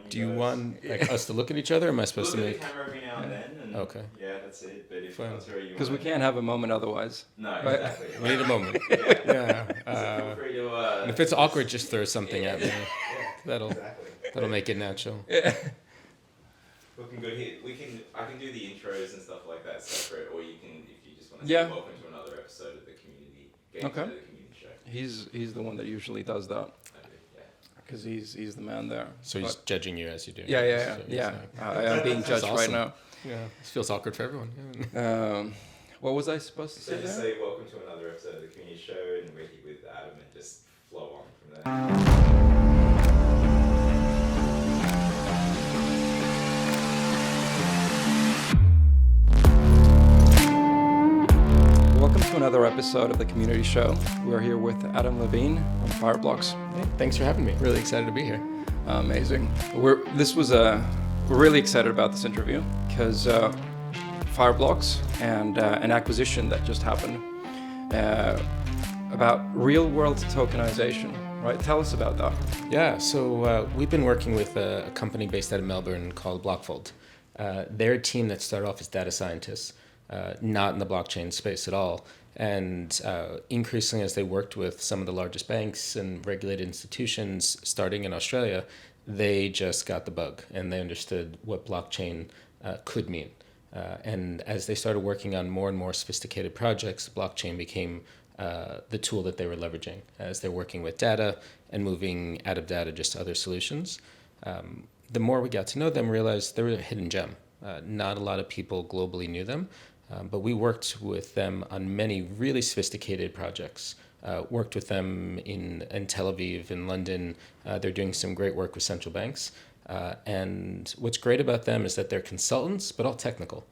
Do you want us to look at each other, or am I supposed to make... Look at the camera every now and then, and okay. Yeah, that's it. But if Fine. Arturo, you Because we can't have a moment otherwise. No, Right? exactly. We need a moment. Yeah. Yeah. So feel free to, And if it's awkward, just throw something at me. Yeah, That'll exactly. make it natural. Looking good here. I can do the intros and stuff like that separate, or you can, if you just want to Yeah. say welcome to another episode of the community game Okay. show, the community show. He's the one that usually does that. I do, yeah. Because he's the man there. So he's judging you as you do. Yeah. So I am being judged right awesome. now. Yeah. This feels awkward for everyone. Yeah. What was I supposed to So say just there? say welcome to another episode of the community show, and we're here with Adam, and just flow on from there. Welcome to another episode of the community show. We're here with Adam Levine of Fireblocks. Hey, thanks for having me. Really excited to be here. Amazing. We're really excited about this interview because Fireblocks and an acquisition that just happened about real-world tokenization. Right? Tell us about that. Yeah, so we've been working with a company based out of Melbourne called Blockfold. They're a team that started off as data scientists, not in the blockchain space at all. And increasingly, as they worked with some of the largest banks and regulated institutions starting in Australia, they just got the bug and they understood what blockchain could mean. And as they started working on more and more sophisticated projects, blockchain became the tool that they were leveraging as they're working with data and moving out of data just to other solutions. The more we got to know them, we realized they were a hidden gem. Not a lot of people globally knew them, but we worked with them on many really sophisticated projects. Worked with them in Tel Aviv, in London. They're doing some great work with central banks. And what's great about them is that they're consultants, but all technical.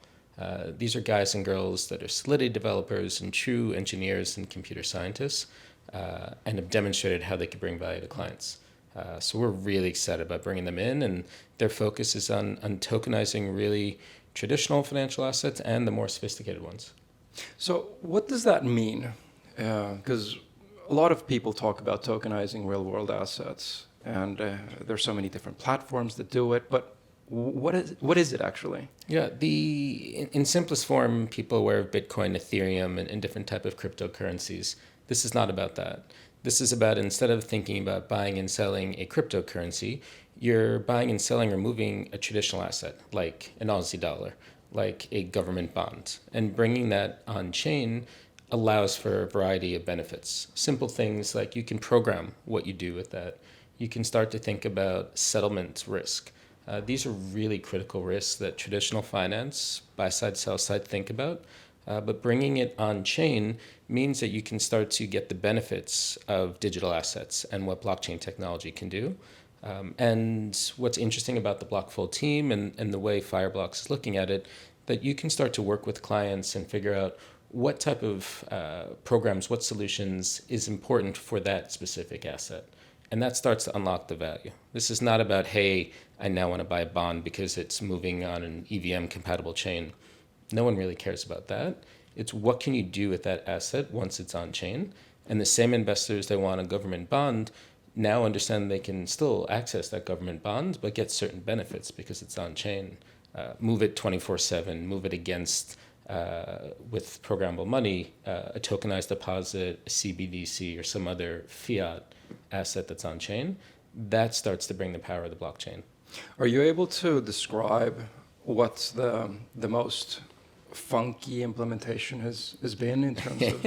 These are guys and girls that are Solidity developers and true engineers and computer scientists, and have demonstrated how they could bring value to clients. So we're really excited about bringing them in, and their focus is on tokenizing really traditional financial assets and the more sophisticated ones. So what does that mean? Because a lot of people talk about tokenizing real-world assets, and there's so many different platforms that do it, but what is it actually? Yeah, in simplest form, people are aware of Bitcoin, Ethereum, and different type of cryptocurrencies. This is not about that. This is about, instead of thinking about buying and selling a cryptocurrency, you're buying and selling or moving a traditional asset, like an Aussie dollar, like a government bond. And bringing that on-chain allows for a variety of benefits. Simple things like you can program what you do with that. You can start to think about settlement risk. These are really critical risks that traditional finance, buy-side, sell-side, think about. But bringing it on-chain means that you can start to get the benefits of digital assets and what blockchain technology can do. And what's interesting about the Blockfold team and the way Fireblocks is looking at it, that you can start to work with clients and figure out what type of programs, what solutions is important for that specific asset. And that starts to unlock the value. This is not about, hey, I now want to buy a bond because it's moving on an EVM-compatible chain. No one really cares about that. It's what can you do with that asset once it's on chain. And the same investors that want a government bond now understand they can still access that government bond, but get certain benefits because it's on chain. Move it 24/7, move it against, with programmable money, a tokenized deposit, a CBDC, or some other fiat asset that's on chain. That starts to bring the power of the blockchain. Are you able to describe what the most funky implementation has been in terms of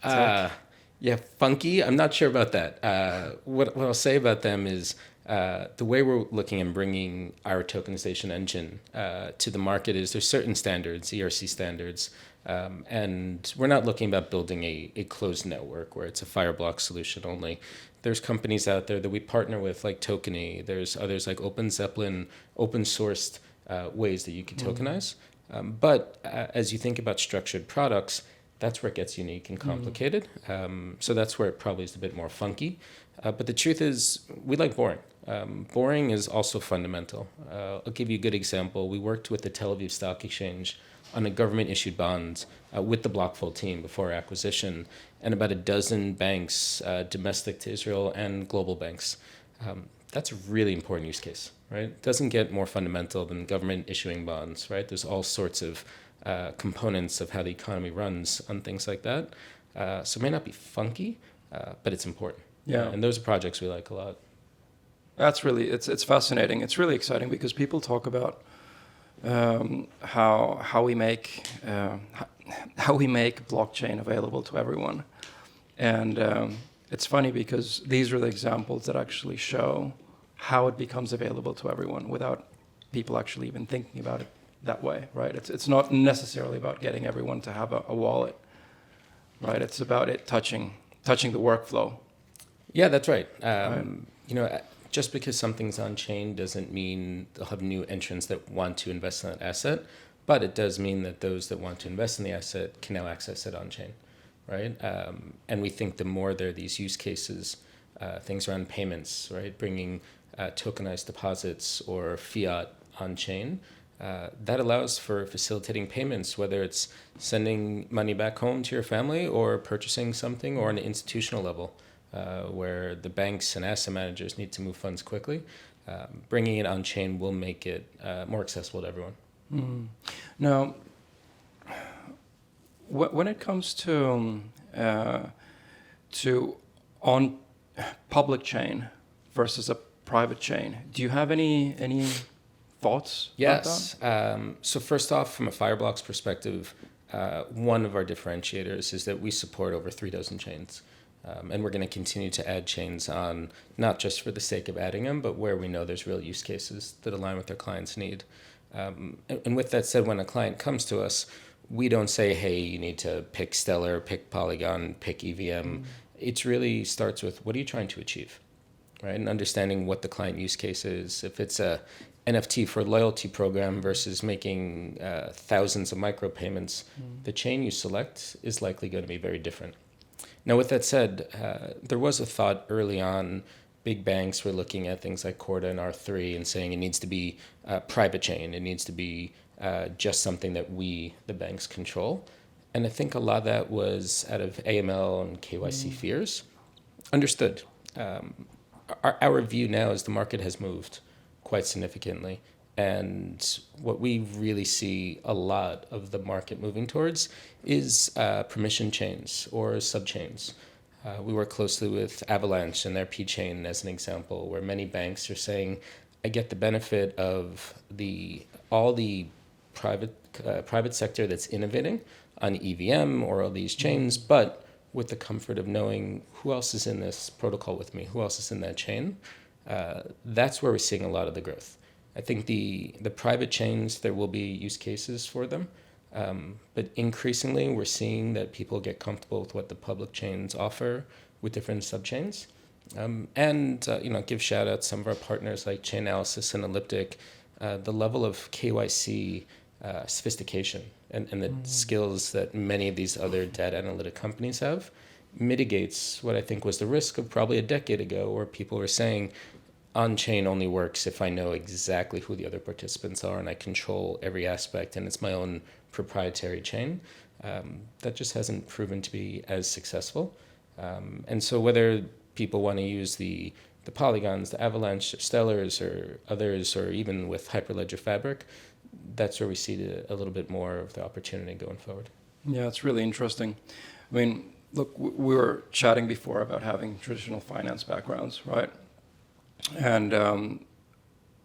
tech? Yeah, funky. I'm not sure about that. What I'll say about them is the way we're looking and bringing our tokenization engine to the market is there's certain standards, ERC standards, and we're not looking about building a closed network where it's a Fireblocks solution only. There's companies out there that we partner with like Tokeny. There's others like OpenZeppelin, open-sourced ways that you can tokenize. But as you think about structured products, that's where it gets unique and complicated. So that's where it probably is a bit more funky. But the truth is, we like boring. Boring is also fundamental. I'll give you a good example. We worked with the Tel Aviv Stock Exchange on a government-issued bond with the Blockfold team before acquisition, and about a dozen banks, domestic to Israel and global banks. That's a really important use case. right? It doesn't get more fundamental than government issuing bonds, right? There's all sorts of components of how the economy runs on things like that. So it may not be funky, but it's important. Yeah. And those are projects we like a lot. That's really, it's fascinating. It's really exciting because people talk about how we make blockchain available to everyone, and it's funny because these are the examples that actually show how it becomes available to everyone without people actually even thinking about it that way, right? It's not necessarily about getting everyone to have a wallet, right? It's about it touching the workflow. Yeah, that's right. Right. You know, just because something's on chain doesn't mean they'll have new entrants that want to invest in that asset, but it does mean that those that want to invest in the asset can now access it on chain, right? And we think the more there are these use cases, things around payments, right, bringing tokenized deposits or fiat on chain, that allows for facilitating payments, whether it's sending money back home to your family or purchasing something, or on an institutional level. Where the banks and asset managers need to move funds quickly, bringing it on chain will make it more accessible to everyone. Mm. Now, when it comes to on public chain versus a private chain, do you have any thoughts? Yes. About that? So first off, from a Fireblocks perspective, one of our differentiators is that we support over 36 chains. And we're going to continue to add chains on, not just for the sake of adding them, but where we know there's real use cases that align with their client's need. And with that said, when a client comes to us, we don't say, hey, you need to pick Stellar, pick Polygon, pick EVM. It really starts with, what are you trying to achieve, right? And understanding what the client use case is. If it's a NFT for a loyalty program versus making thousands of micropayments, the chain you select is likely going to be very different. Now, with that said, there was a thought early on, big banks were looking at things like Corda and R3 and saying it needs to be a private chain. It needs to be just something that we, the banks, control. And I think a lot of that was out of AML and KYC fears. Understood. Our view now is the market has moved quite significantly. And what we really see a lot of the market moving towards is permission chains or subchains. We work closely with Avalanche and their P-chain as an example, where many banks are saying, I get the benefit of all the private sector that's innovating on EVM or all these chains, but with the comfort of knowing who else is in this protocol with me, who else is in that chain. That's where we're seeing a lot of the growth. I think the private chains, there will be use cases for them, but increasingly we're seeing that people get comfortable with what the public chains offer with different subchains. Give shout out to some of our partners like Chainalysis and Elliptic, the level of KYC sophistication and the skills that many of these other data analytic companies have mitigates what I think was the risk of probably a decade ago, where people were saying, on-chain only works if I know exactly who the other participants are and I control every aspect and it's my own proprietary chain. That just hasn't proven to be as successful. And so whether people want to use the Polygons, the Avalanche, Stellars, or others, or even with Hyperledger Fabric, that's where we see a little bit more of the opportunity going forward. Yeah, it's really interesting. I mean, look, we were chatting before about having traditional finance backgrounds, right? And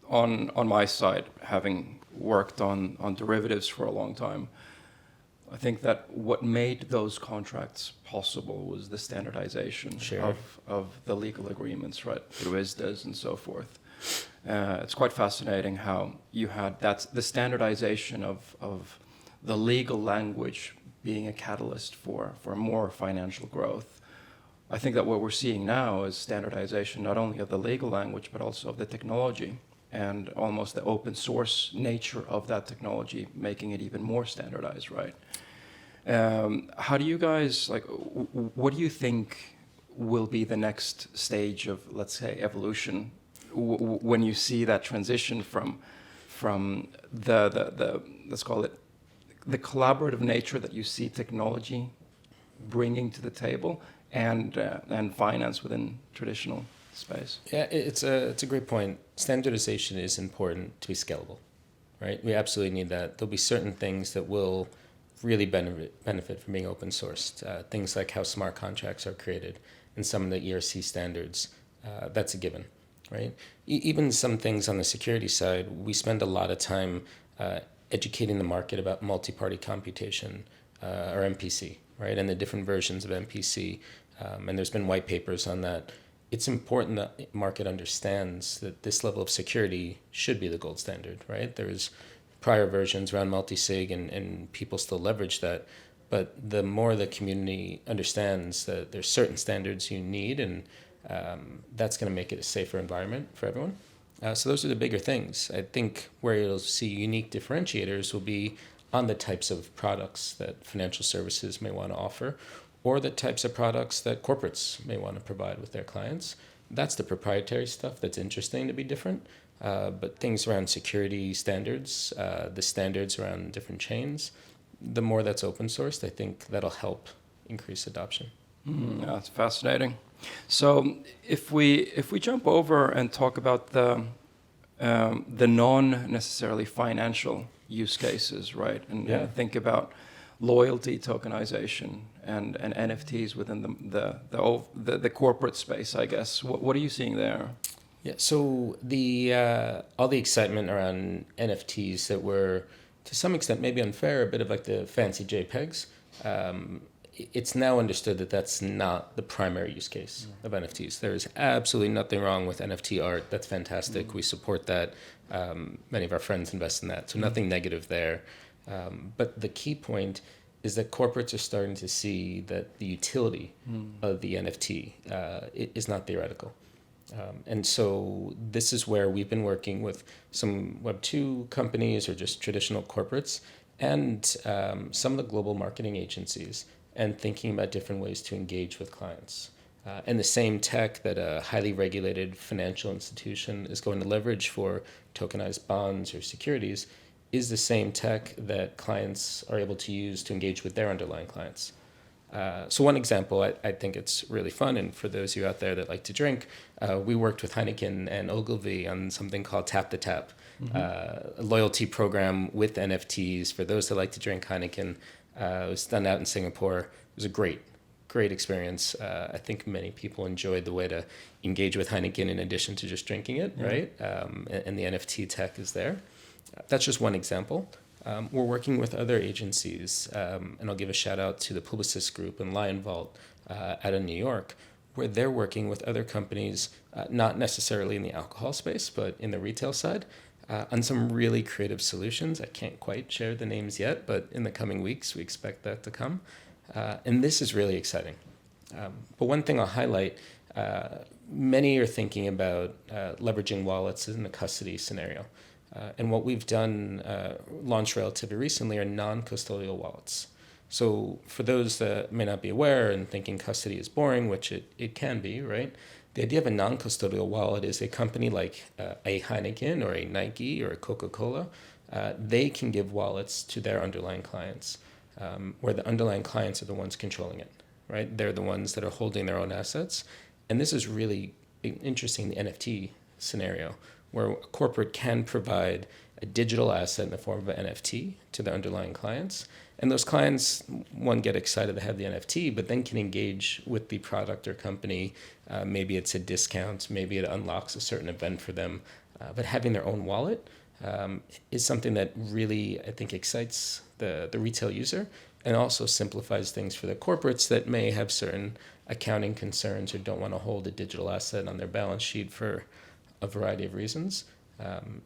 on my side, having worked on derivatives for a long time, I think that what made those contracts possible was the standardization of the legal agreements, right, through ISDAs and so forth. It's quite fascinating how you had the standardization of the legal language being a catalyst for more financial growth. I think that what we're seeing now is standardization not only of the legal language, but also of the technology, and almost the open source nature of that technology, making it even more standardized, right? How do you guys, what do you think will be the next stage of, let's say, evolution when you see that transition from the let's call it, the collaborative nature that you see technology bringing to the table and finance within traditional space? Yeah, it's a great point. Standardization is important to be scalable, right? We absolutely need that. There'll be certain things that will really benefit from being open sourced. Things like how smart contracts are created and some of the ERC standards. That's a given, right? Even some things on the security side, we spend a lot of time educating the market about multi-party computation, or MPC, right? And the different versions of MPC. And there's been white papers on that. It's important that the market understands that this level of security should be the gold standard, right? There's prior versions around multi-sig and people still leverage that. But the more the community understands that there's certain standards you need, and that's going to make it a safer environment for everyone. So those are the bigger things. I think where you'll see unique differentiators will be on the types of products that financial services may want to offer, or the types of products that corporates may want to provide with their clients. That's the proprietary stuff that's interesting to be different. But things around security standards, the standards around different chains, the more that's open sourced, I think that'll help increase adoption. That's fascinating. So if we jump over and talk about the non necessarily financial use cases, right? And think about loyalty tokenization and NFTs within the corporate space, I guess. What are you seeing there? Yeah, so all the excitement around NFTs that were, to some extent, maybe unfair, a bit of like the fancy JPEGs. It's now understood that that's not the primary use case of NFTs. There is absolutely nothing wrong with NFT art. That's fantastic. We support that. Many of our friends invest in that, so nothing negative there. But the key point is that corporates are starting to see that the utility of the NFT is not theoretical. And so this is where we've been working with some Web2 companies or just traditional corporates and some of the global marketing agencies, and thinking about different ways to engage with clients. And the same tech that a highly regulated financial institution is going to leverage for tokenized bonds or securities is the same tech that clients are able to use to engage with their underlying clients. So one example, I think it's really fun, and for those of you out there that like to drink, we worked with Heineken and Ogilvy on something called Tap the Tap, a loyalty program with NFTs for those that like to drink Heineken. It was done out in Singapore. It was a great experience. I think many people enjoyed the way to engage with Heineken in addition to just drinking it, right? And the NFT tech is there. That's just one example. We're working with other agencies, and I'll give a shout out to the Publicis Group and Lion Vault out of New York, where they're working with other companies, not necessarily in the alcohol space, but in the retail side, on some really creative solutions. I can't quite share the names yet, but in the coming weeks, we expect that to come. And this is really exciting. But one thing I'll highlight, many are thinking about leveraging wallets in the custody scenario. And what we've done, launched relatively recently, are non-custodial wallets. So for those that may not be aware and thinking custody is boring, which it can be, right? The idea of a non-custodial wallet is a company like a Heineken or a Nike or a Coca-Cola. They can give wallets to their underlying clients, where the underlying clients are the ones controlling it, right? They're the ones that are holding their own assets. And this is really interesting, the NFT scenario, where a corporate can provide a digital asset in the form of an NFT to the underlying clients. And those clients, one, get excited to have the NFT, but then can engage with the product or company. Maybe it's a discount, maybe it unlocks a certain event for them. But having their own wallet is something that really, I think, excites the retail user and also simplifies things for the corporates that may have certain accounting concerns or don't want to hold a digital asset on their balance sheet for a variety of reasons.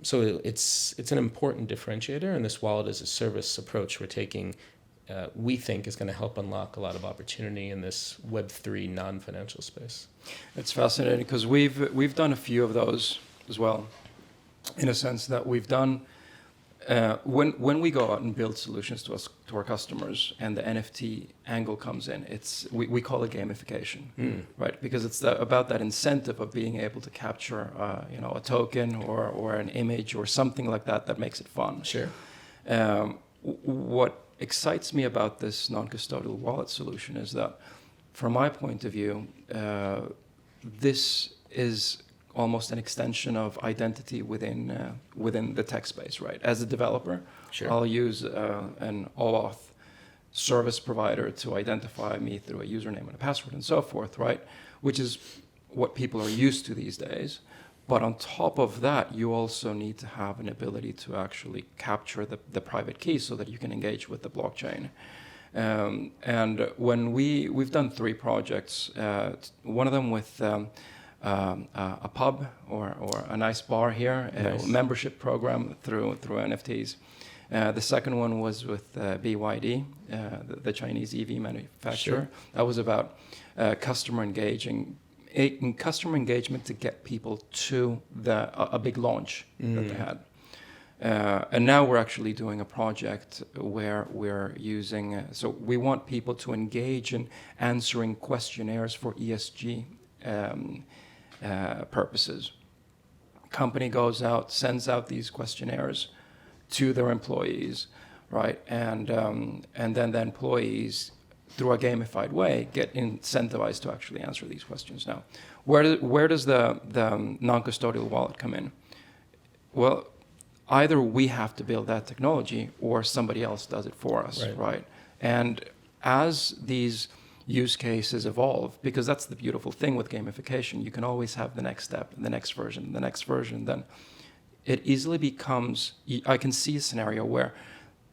So it's an important differentiator, and this wallet as a service approach we're taking, we think, is going to help unlock a lot of opportunity in this Web3 non-financial space. It's fascinating because we've done a few of those as well, in a sense that we've done when we go out and build solutions to our customers, and the NFT angle comes in. We call it gamification, right? Because it's about that incentive of being able to capture, a token or an image or something like that makes it fun. Sure. What excites me about this non-custodial wallet solution is that, from my point of view, this is almost an extension of identity within the tech space, right? As a developer, Sure. I'll use an OAuth service provider to identify me through a username and a password and so forth, right? Which is what people are used to these days. But on top of that, you also need to have an ability to actually capture the private key so that you can engage with the blockchain. And when we've done 3 projects, one of them with a pub or a nice bar here, Nice. a membership program through NFTs. The second one was with BYD, the Chinese EV manufacturer. Sure. That was about customer engagement to get people to a big launch that they had. And now we're actually doing a project where we're using, so we want people to engage in answering questionnaires for ESG purposes. Company goes out, sends out these questionnaires to their employees, right? And then the employees, through a gamified way, get incentivized to actually answer these questions. Now, where does the non-custodial wallet come in? Well, either we have to build that technology or somebody else does it for us, right? And as these use cases evolve, because that's the beautiful thing with gamification, you can always have the next step, the next version, then it easily becomes, I can see a scenario where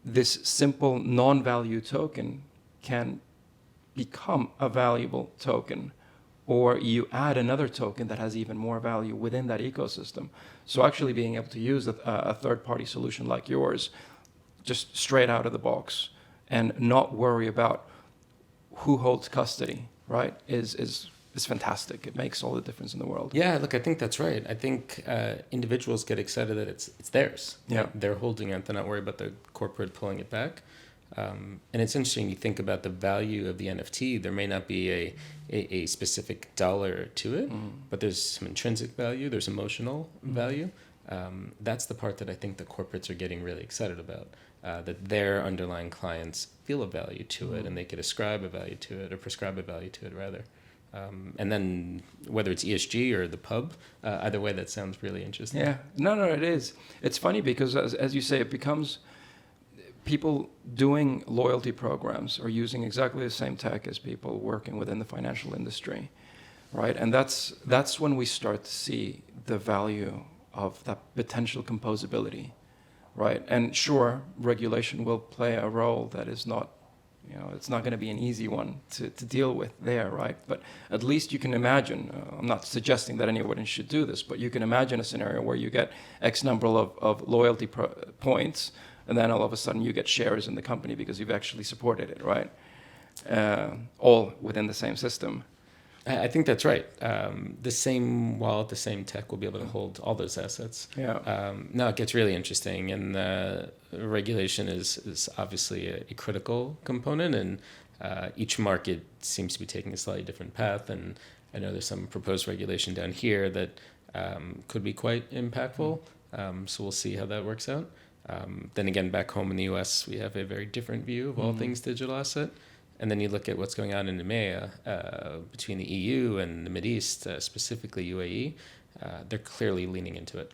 this simple non-value token can become a valuable token, or you add another token that has even more value within that ecosystem. So actually being able to use a third-party solution like yours, just straight out of the box, and not worry about who holds custody, right, is fantastic. It makes all the difference in the world. Yeah, look, I think that's right. I think individuals get excited that it's theirs. Yeah. They're holding it. They're not worried about the corporate pulling it back. And it's interesting, you think about the value of the NFT. There may not be a specific dollar to it, but there's some intrinsic value. There's emotional value. That's the part that I think the corporates are getting really excited about, that their underlying clients feel a value to it, and they could ascribe a value to it, or prescribe a value to it, rather. And then whether it's ESG or the pub, either way, that sounds really interesting. Yeah, no, it is. It's funny because, as you say, it becomes people doing loyalty programs are using exactly the same tech as people working within the financial industry, right? And that's when we start to see the value of that potential composability, right? And sure, regulation will play a role that is not, it's not going to be an easy one to deal with there, right? But at least you can imagine, I'm not suggesting that anyone should do this, but you can imagine a scenario where you get X number of loyalty points, and then all of a sudden you get shares in the company because you've actually supported it, right? All within the same system. I think that's right. The same wallet, the same tech will be able to hold all those assets. Yeah. Now it gets really interesting, and regulation is obviously a critical component, and each market seems to be taking a slightly different path. And I know there's some proposed regulation down here that could be quite impactful. So we'll see how that works out. Then again, back home in the US, we have a very different view of all things digital asset. And then you look at what's going on in EMEA, between the EU and the Mideast, specifically UAE, they're clearly leaning into it.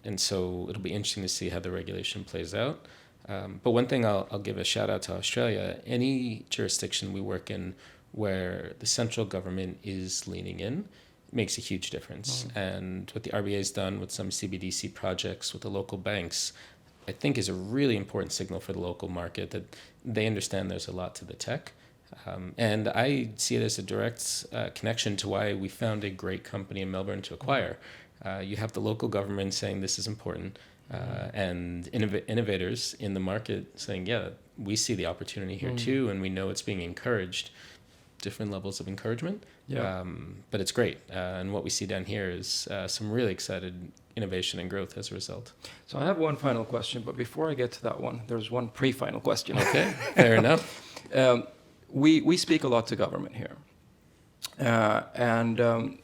And so it'll be interesting to see how the regulation plays out. But one thing I'll give a shout out to Australia. Any jurisdiction we work in where the central government is leaning in makes a huge difference. And what the RBA's done with some CBDC projects with the local banks, I think is a really important signal for the local market that they understand there's a lot to the tech. And I see it as a direct connection to why we found a great company in Melbourne to acquire. You have the local government saying this is important, and innovators in the market saying, yeah, we see the opportunity here too, and we know it's being encouraged, different levels of encouragement. Yeah. But it's great. And what we see down here is some really excited innovation and growth as a result. So I have one final question, but before I get to that one, there's one pre-final question. Okay, fair enough. We speak a lot to government here, and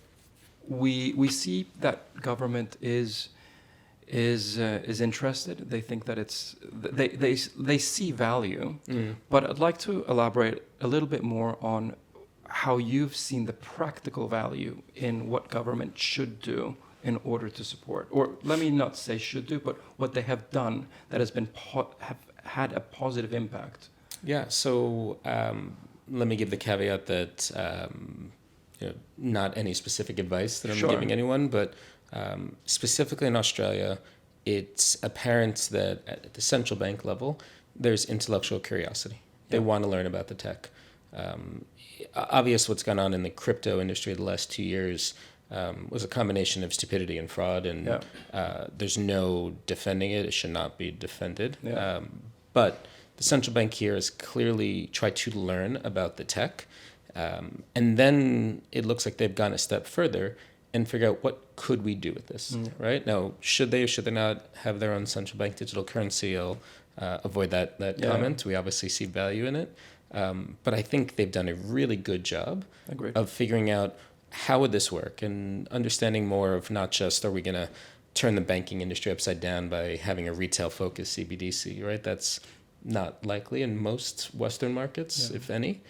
we see that government is interested. They think that they see value, but I'd like to elaborate a little bit more on how you've seen the practical value in what government should do in order to support, or let me not say should do, but what they have done that has been have had a positive impact. Yeah, so let me give the caveat that not any specific advice that I'm Sure. giving anyone, but specifically in Australia, it's apparent that at the central bank level, there's intellectual curiosity. They want to learn about the tech. Obvious what's gone on in the crypto industry the last 2 years was a combination of stupidity and fraud, and there's no defending it. It should not be defended. Yeah. But the central bank here has clearly tried to learn about the tech, and then it looks like they've gone a step further and figure out what could we do with this, right? Now, should they or should they not have their own central bank digital currency? I'll avoid that comment. We obviously see value in it. But I think they've done a really good job of figuring out how would this work and understanding more of not just are we going to turn the banking industry upside down by having a retail-focused CBDC, right? That's not likely in most Western markets, if any.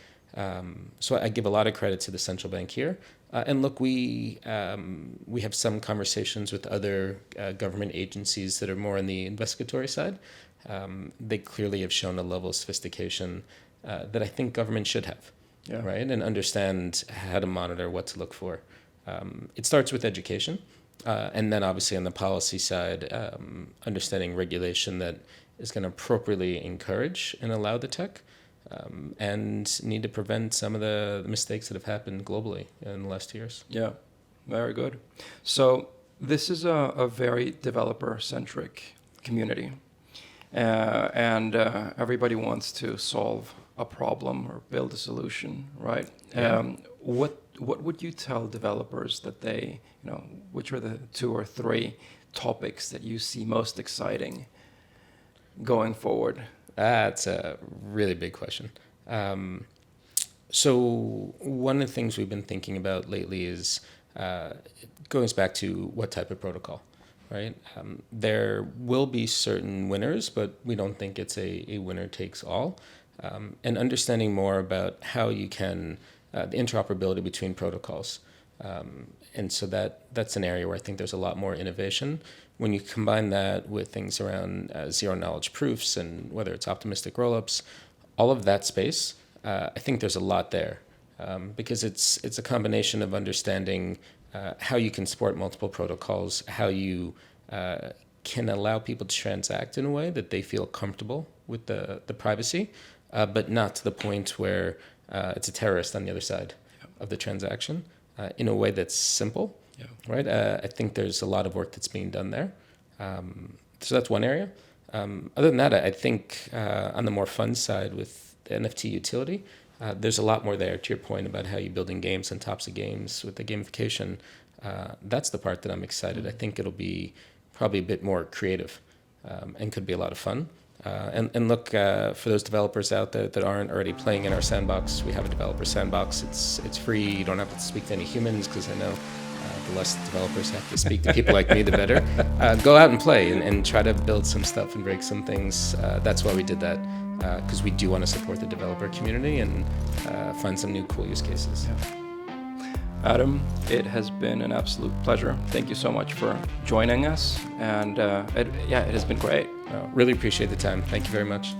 So I give a lot of credit to the central bank here. And look, we have some conversations with other government agencies that are more on the investigatory side. They clearly have shown a level of sophistication that I think government should have, right? And understand how to monitor, what to look for. It starts with education. And then obviously on the policy side, understanding regulation that is going to appropriately encourage and allow the tech, and need to prevent some of the mistakes that have happened globally in the last years. Yeah, very good. So this is a very developer-centric community, and everybody wants to solve a problem or build a solution, right? Yeah. What would you tell developers that they, which are the 2 or 3 topics that you see most exciting going forward? That's a really big question. So one of the things we've been thinking about lately is goes back to what type of protocol, right? There will be certain winners, but we don't think it's a winner takes all. And understanding more about how you can, the interoperability between protocols. And so that's an area where I think there's a lot more innovation. When you combine that with things around zero-knowledge proofs and whether it's optimistic rollups, all of that space, I think there's a lot there, because it's a combination of understanding how you can support multiple protocols, how you can allow people to transact in a way that they feel comfortable with the privacy, but not to the point where it's a terrorist on the other side of the transaction, in a way that's simple. Right. I think there's a lot of work that's being done there. So that's one area. Other than that, I think on the more fun side with the NFT utility, there's a lot more there. To your point about how you're building games on tops of games with the gamification, that's the part that I'm excited. I think it'll be probably a bit more creative, and could be a lot of fun. And look, for those developers out there that aren't already playing in our sandbox, we have a developer sandbox. It's free. You don't have to speak to any humans, because I know the less developers have to speak to people like me, the better. Go out and play and try to build some stuff and break some things. That's why we did that, because we do want to support the developer community and find some new cool use cases. Adam, it has been an absolute pleasure. Thank you so much for joining us, and it has been great. Really appreciate the time. Thank you very much.